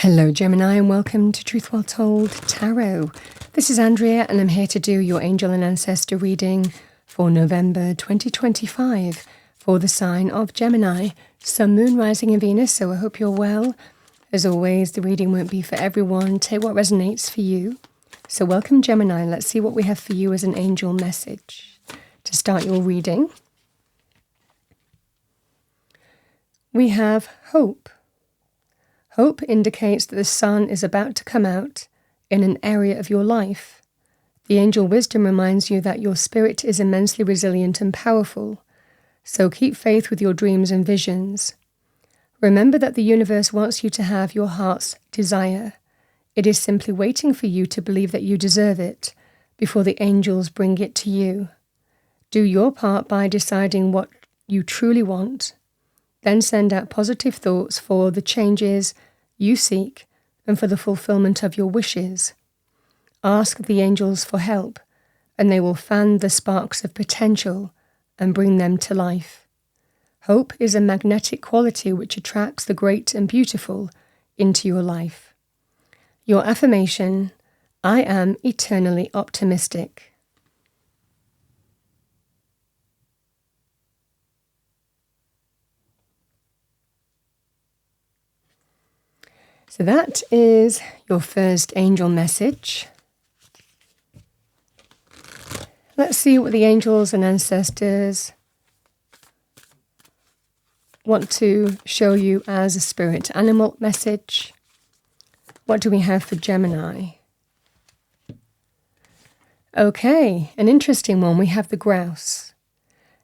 Hello Gemini and welcome to Truth Well Told Tarot. This is Andrea and I'm here to do your Angel and Ancestor reading for November 2025 for the sign of Gemini, Sun, Moon, Rising and Venus, so I hope you're well. As always, the reading won't be for everyone. Take what resonates for you. So welcome Gemini, let's see what we have for you as an angel message. To start your reading, we have hope. Hope indicates that the sun is about to come out in an area of your life. The angel wisdom reminds you that your spirit is immensely resilient and powerful, so keep faith with your dreams and visions. Remember that the universe wants you to have your heart's desire. It is simply waiting for you to believe that you deserve it before the angels bring it to you. Do your part by deciding what you truly want. Then send out positive thoughts for the changes you seek and for the fulfillment of your wishes. Ask the angels for help, and they will fan the sparks of potential and bring them to life. Hope is a magnetic quality which attracts the great and beautiful into your life. Your affirmation: I am eternally optimistic. So that is your first angel message. Let's see what the angels and ancestors want to show you as a spirit animal message. What do we have for Gemini? Okay, an interesting one. We have the grouse.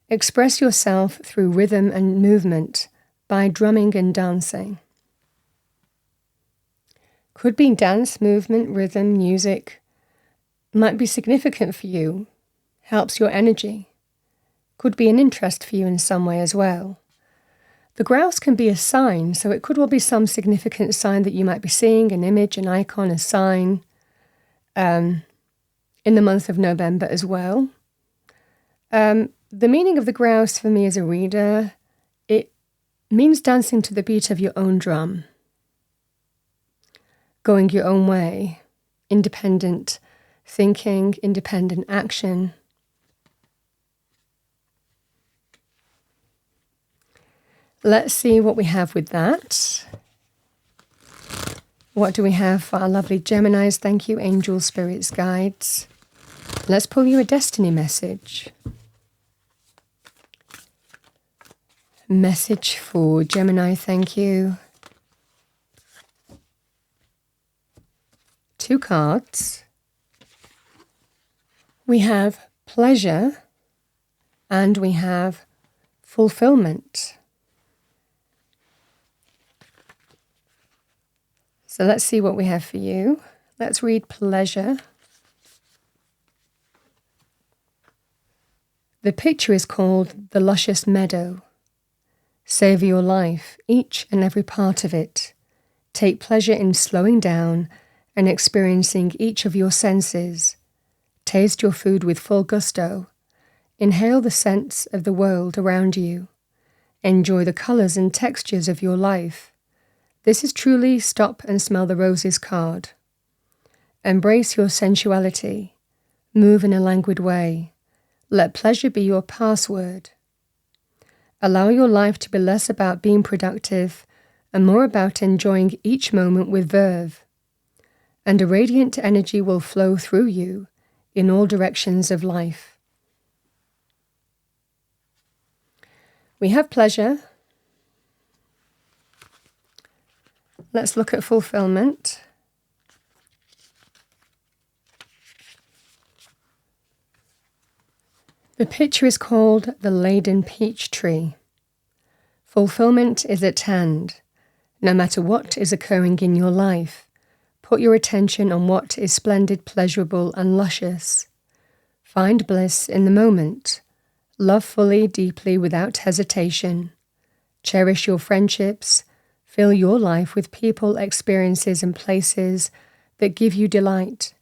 Express yourself through rhythm and movement by drumming and dancing. Could be dance, movement, rhythm, music. Might be significant for you. Helps your energy. Could be an interest for you in some way as well. The grouse can be a sign, so it could well be some significant sign that you might be seeing, an image, an icon, a sign, in the month of November as well. The meaning of the grouse for me as a reader, it means dancing to the beat of your own drum. Going your own way, independent thinking, independent action. Let's see what we have with that. What do we have for our lovely Geminis? Thank you, angels, spirits, guides. Let's pull you a destiny message. Message for Gemini, thank you. 2 cards. We have pleasure and we have fulfillment. So let's see what we have for you. Let's read pleasure. The picture is called the luscious meadow. Savor your life, each and every part of it. Take pleasure in slowing down and experiencing each of your senses. Taste your food with full gusto. Inhale the scents of the world around you. Enjoy the colors and textures of your life. This is truly Stop and Smell the Roses card. Embrace your sensuality. Move in a languid way. Let pleasure be your password. Allow your life to be less about being productive and more about enjoying each moment with verve. And a radiant energy will flow through you in all directions of life. We have pleasure. Let's look at fulfillment. The picture is called the laden peach tree. Fulfillment is at hand, no matter what is occurring in your life. Put your attention on what is splendid, pleasurable, and luscious. Find bliss in the moment. Love fully, deeply, without hesitation. Cherish your friendships. Fill your life with people, experiences, and places that give you delight.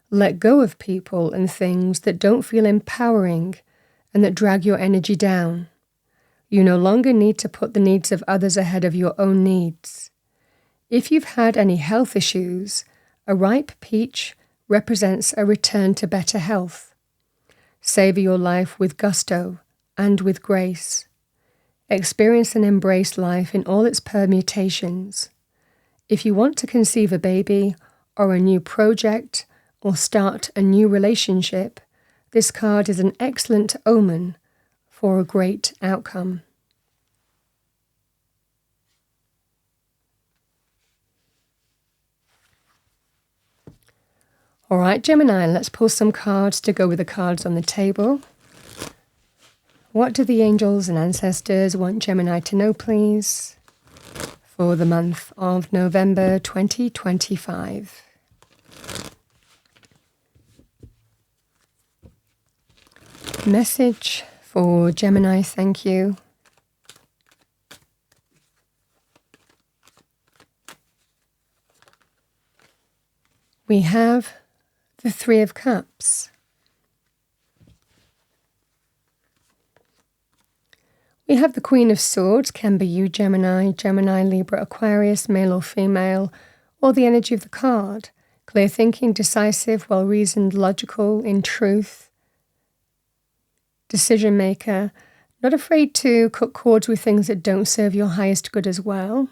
Let go of people and things that don't feel empowering and that drag your energy down. You no longer need to put the needs of others ahead of your own needs. If you've had any health issues, a ripe peach represents a return to better health. Savor your life with gusto and with grace. Experience and embrace life in all its permutations. If you want to conceive a baby or a new project or start a new relationship, this card is an excellent omen for a great outcome. All right, Gemini, let's pull some cards to go with the cards on the table. What do the angels and ancestors want Gemini to know, please, for the month of November 2025? Message for Gemini, thank you. We have the Three of Cups. We have the Queen of Swords, can be you, Gemini, Libra, Aquarius, male or female, or the energy of the card. Clear thinking, decisive, well-reasoned, logical, in truth. Decision maker, not afraid to cut cords with things that don't serve your highest good as well.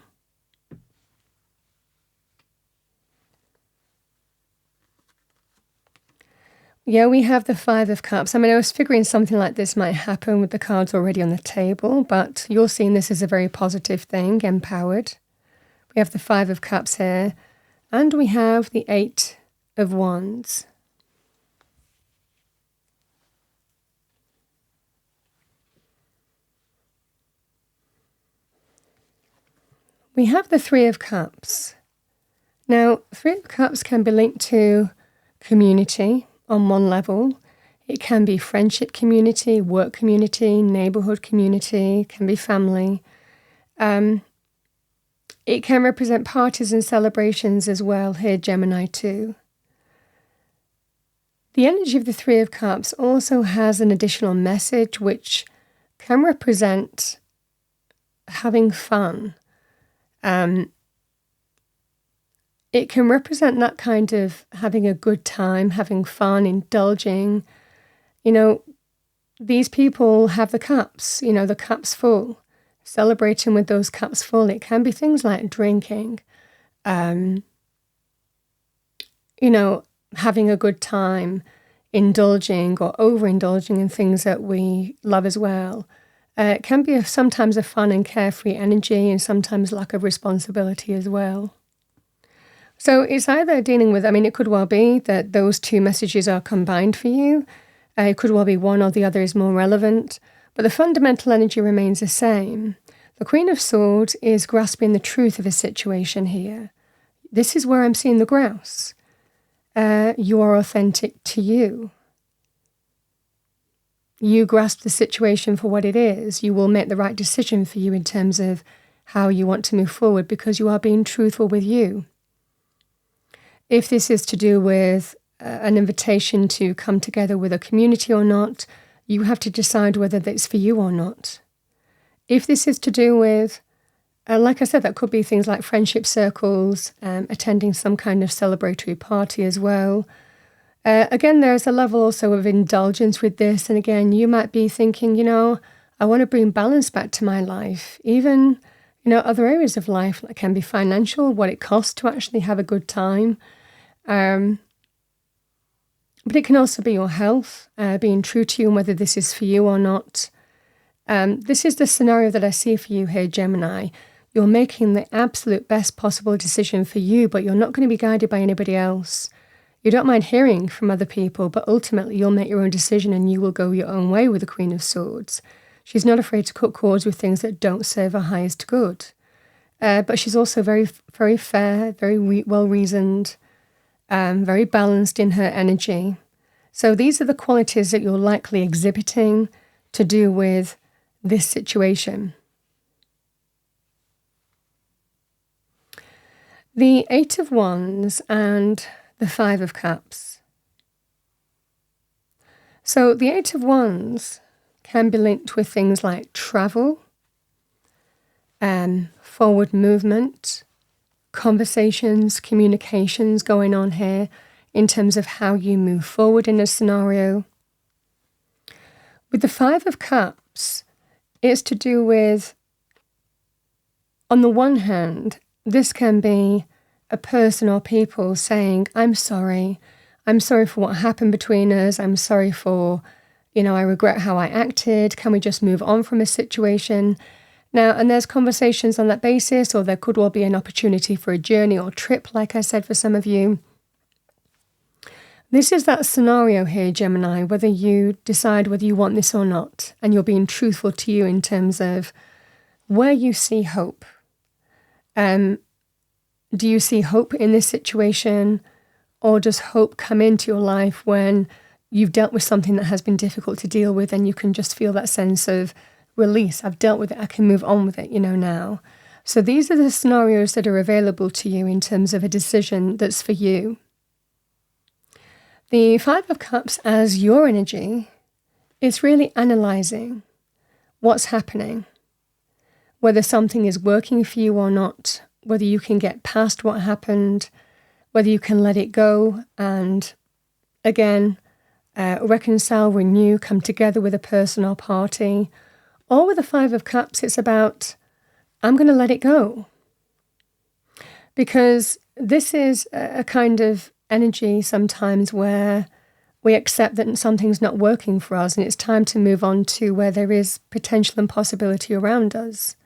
Yeah, we have the Five of Cups. I mean, I was figuring something like this might happen with the cards already on the table, but you're seeing this as a very positive thing, empowered. We have the Five of Cups here, and we have the Eight of Wands. We have the Three of Cups. Now, Three of Cups can be linked to community on one level. It can be friendship community, work community, neighborhood community, can be family. It can represent parties and celebrations as well here, Gemini too. The energy of the Three of Cups also has an additional message which can represent having fun. It can represent that kind of having a good time, having fun, indulging. You know, these people have the cups, you know, the cups full, celebrating with those cups full. It can be things like drinking, you know, having a good time, indulging or overindulging in things that we love as well. It can be sometimes a fun and carefree energy and sometimes lack of responsibility as well. So it's either dealing with, I mean, it could well be that those two messages are combined for you. It could well be one or the other is more relevant, but the fundamental energy remains the same. The Queen of Swords is grasping the truth of a situation here. This is where I'm seeing the grouse. You are authentic to you. You grasp the situation for what it is. You will make the right decision for you in terms of how you want to move forward because you are being truthful with you. If this is to do with an invitation to come together with a community or not, you have to decide whether that's for you or not. If this is to do with, like I said, that could be things like friendship circles, attending some kind of celebratory party as well. Again, there's a level also of indulgence with this. And again, you might be thinking, you know, I want to bring balance back to my life. Even, you know, other areas of life, like can be financial, what it costs to actually have a good time. But it can also be your health, being true to you and whether this is for you or not. This is the scenario that I see for you here, Gemini. You're making the absolute best possible decision for you, but you're not going to be guided by anybody else. You don't mind hearing from other people, but ultimately you'll make your own decision and you will go your own way with the Queen of Swords. She's not afraid to cut cords with things that don't serve her highest good. But she's also very, very fair, very well-reasoned, very balanced in her energy. So these are the qualities that you're likely exhibiting to do with this situation. The Eight of Wands and the Five of Cups. So the Eight of Wands can be linked with things like travel, forward movement, conversations, communications going on here in terms of how you move forward in a scenario. With the Five of Cups, it's to do with, on the one hand, this can be a person or people saying, I'm sorry for what happened between us, I'm sorry for, I regret how I acted, can we just move on from a situation? Now, and there's conversations on that basis, or there could well be an opportunity for a journey or trip, like I said, for some of you. This is that scenario here, Gemini, whether you decide whether you want this or not, and you're being truthful to you in terms of where you see hope. Do you see hope in this situation, or does hope come into your life when you've dealt with something that has been difficult to deal with and you can just feel that sense of release? I've dealt with it, I can move on with it, now. So these are the scenarios that are available to you in terms of a decision that's for you. The Five of Cups as your energy is really analysing what's happening, whether something is working for you or not, whether you can get past what happened, whether you can let it go and, again, reconcile, renew, come together with a person or party. Or with the Five of Cups, it's about, I'm going to let it go. Because this is a kind of energy sometimes where we accept that something's not working for us and it's time to move on to where there is potential and possibility around us.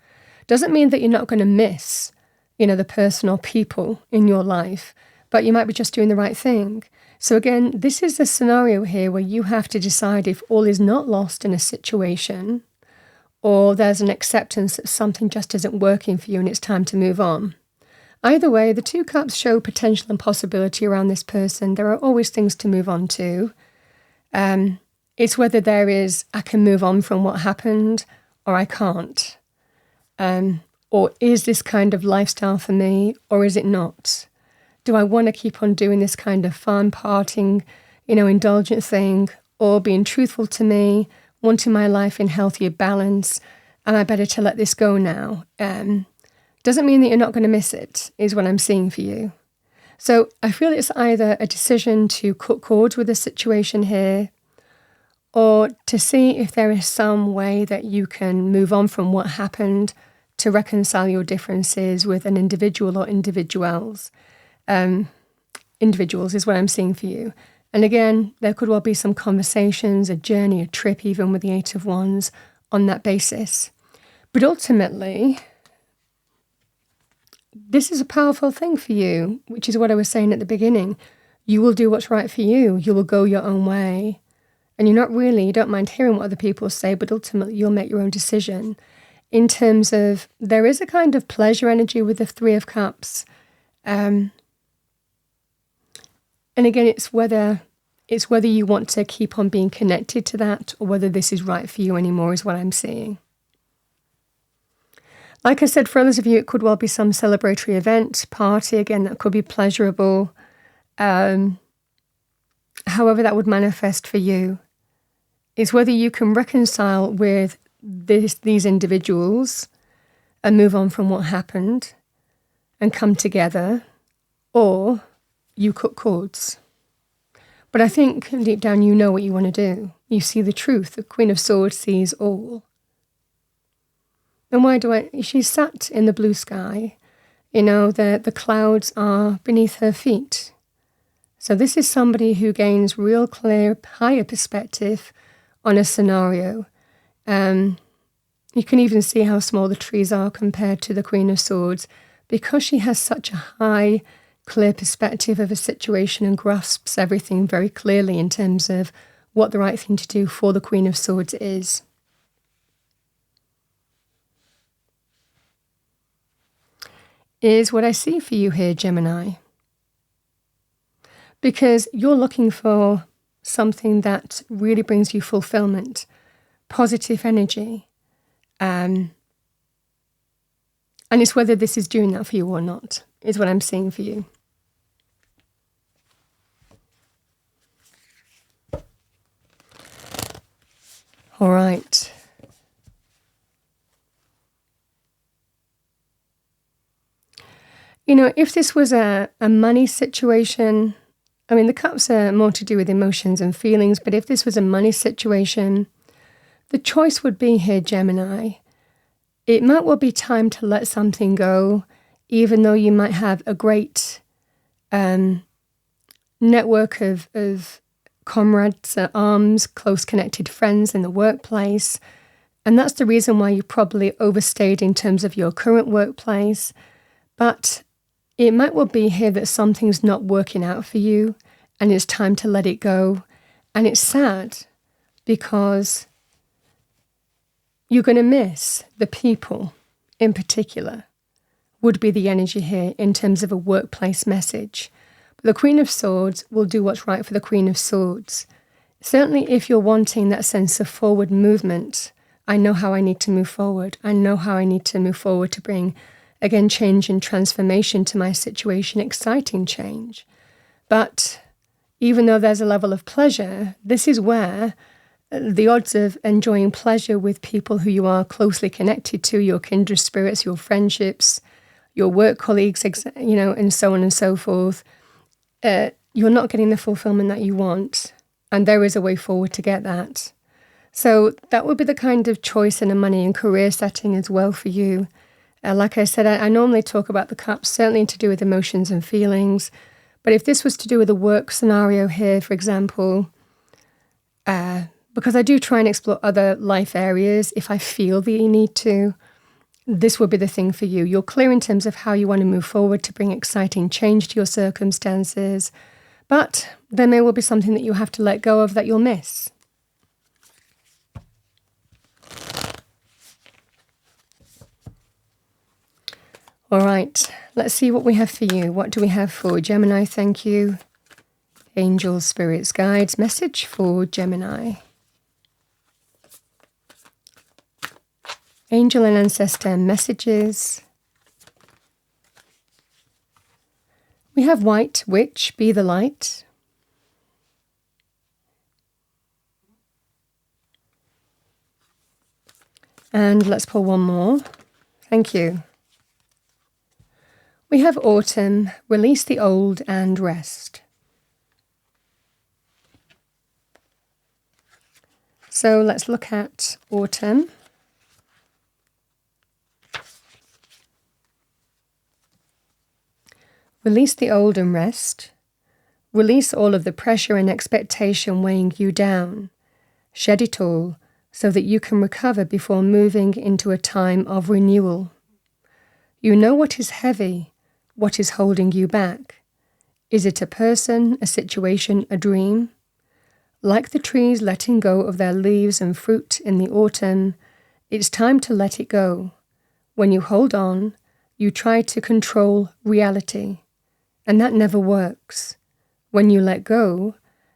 Doesn't mean that you're not going to miss, the person or people in your life, but you might be just doing the right thing. So again, this is a scenario here where you have to decide if all is not lost in a situation, or there's an acceptance that something just isn't working for you and it's time to move on. Either way, the Two Cups show potential and possibility around this person. There are always things to move on to. It's whether there is, I can move on from what happened, or I can't. Or is this kind of lifestyle for me, or is it not? Do I want to keep on doing this kind of fun, partying, indulgent thing, or being truthful to me, wanting my life in healthier balance? Am I better to let this go now? Doesn't mean that you're not going to miss it, is what I'm seeing for you. So I feel it's either a decision to cut cords with the situation here, or to see if there is some way that you can move on from what happened to reconcile your differences with an individual or individuals. Individuals is what I'm seeing for you. And again, there could well be some conversations, a journey, a trip, even with the Eight of Wands on that basis. But ultimately, this is a powerful thing for you, which is what I was saying at the beginning. You will do what's right for you. You will go your own way. And you don't mind hearing what other people say, but ultimately you'll make your own decision. In terms of, there is a kind of pleasure energy with the Three of Cups. And again, it's whether you want to keep on being connected to that, or whether this is right for you anymore, is what I'm seeing. Like I said, for others of you, it could well be some celebratory event, party, again, that could be pleasurable. However that would manifest for you is whether you can reconcile with these individuals and move on from what happened and come together, or you cut cords. But I think deep down you know what you want to do. You see the truth. The Queen of Swords sees all. And she's sat in the blue sky. The clouds are beneath her feet. So this is somebody who gains real clear, higher perspective on a scenario. You can even see how small the trees are compared to the Queen of Swords, because she has such a high, clear perspective of a situation and grasps everything very clearly in terms of what the right thing to do for the Queen of Swords is. Is what I see for you here, Gemini. Because you're looking for something that really brings you fulfillment, positive energy. And it's whether this is doing that for you or not, is what I'm seeing for you. All right. If this was a money situation, I mean, the cups are more to do with emotions and feelings, but if this was a money situation, the choice would be here, Gemini. It might well be time to let something go, even though you might have a great network of comrades at arms, close connected friends in the workplace. And that's the reason why you probably overstayed in terms of your current workplace. But it might well be here that something's not working out for you and it's time to let it go. And it's sad because you're going to miss the people in particular, would be the energy here in terms of a workplace message. But the Queen of Swords will do what's right for the Queen of Swords. Certainly if you're wanting that sense of forward movement, I know how I need to move forward. I know how I need to move forward to bring, again, change and transformation to my situation, exciting change. But even though there's a level of pleasure, this is where the odds of enjoying pleasure with people who you are closely connected to, your kindred spirits, your friendships, your work colleagues, and so on and so forth, you're not getting the fulfillment that you want. And there is a way forward to get that. So that would be the kind of choice in a money and career setting as well for you. Like I said, I normally talk about the cups, certainly to do with emotions and feelings. But if this was to do with a work scenario here, for example, because I do try and explore other life areas, if I feel that you need to, this would be the thing for you. You're clear in terms of how you want to move forward to bring exciting change to your circumstances, but there may well be something that you have to let go of that you'll miss. All right, let's see what we have for you. What do we have for Gemini? Thank you. Angels, spirits, guides, message for Gemini. Angel and Ancestor messages. We have White Witch, be the light. And let's pull one more. Thank you. We have Autumn, release the old and rest. So let's look at Autumn. Release the old and rest. Release all of the pressure and expectation weighing you down. Shed it all so that you can recover before moving into a time of renewal. You know what is heavy, what is holding you back. Is it a person, a situation, a dream? Like the trees letting go of their leaves and fruit in the autumn, it's time to let it go. When you hold on, you try to control reality, and that never works. When you let go,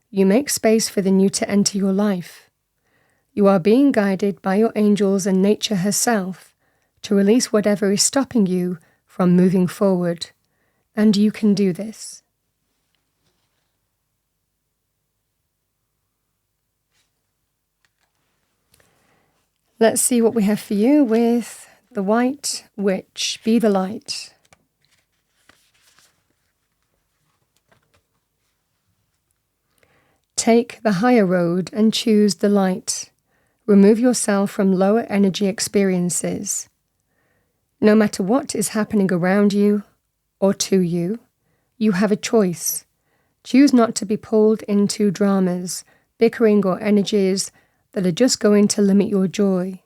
you make space for the new to enter your life. You are being guided by your angels and nature herself to release whatever is stopping you from moving forward, and you can do this. Let's see what we have for you with the White Witch, be the light. Take the higher road and choose the light. Remove yourself from lower energy experiences. No matter what is happening around you or to you, you have a choice. Choose not to be pulled into dramas, bickering or energies that are just going to limit your joy.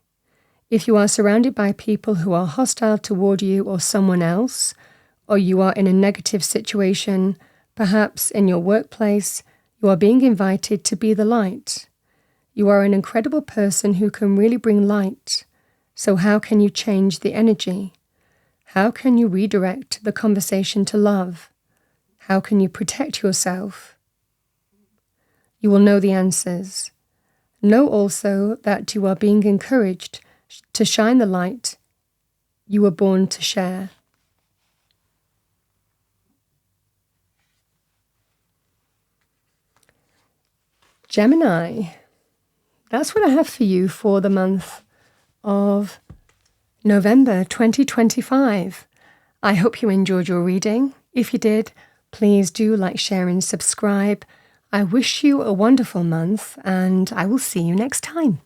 If you are surrounded by people who are hostile toward you or someone else, or you are in a negative situation, perhaps in your workplace, you are being invited to be the light. You are an incredible person who can really bring light. So how can you change the energy? How can you redirect the conversation to love? How can you protect yourself? You will know the answers. Know also that you are being encouraged to shine the light you were born to share. Gemini, that's what I have for you for the month of November 2025. I hope you enjoyed your reading. If you did, please do like, share, and subscribe. I wish you a wonderful month, and I will see you next time.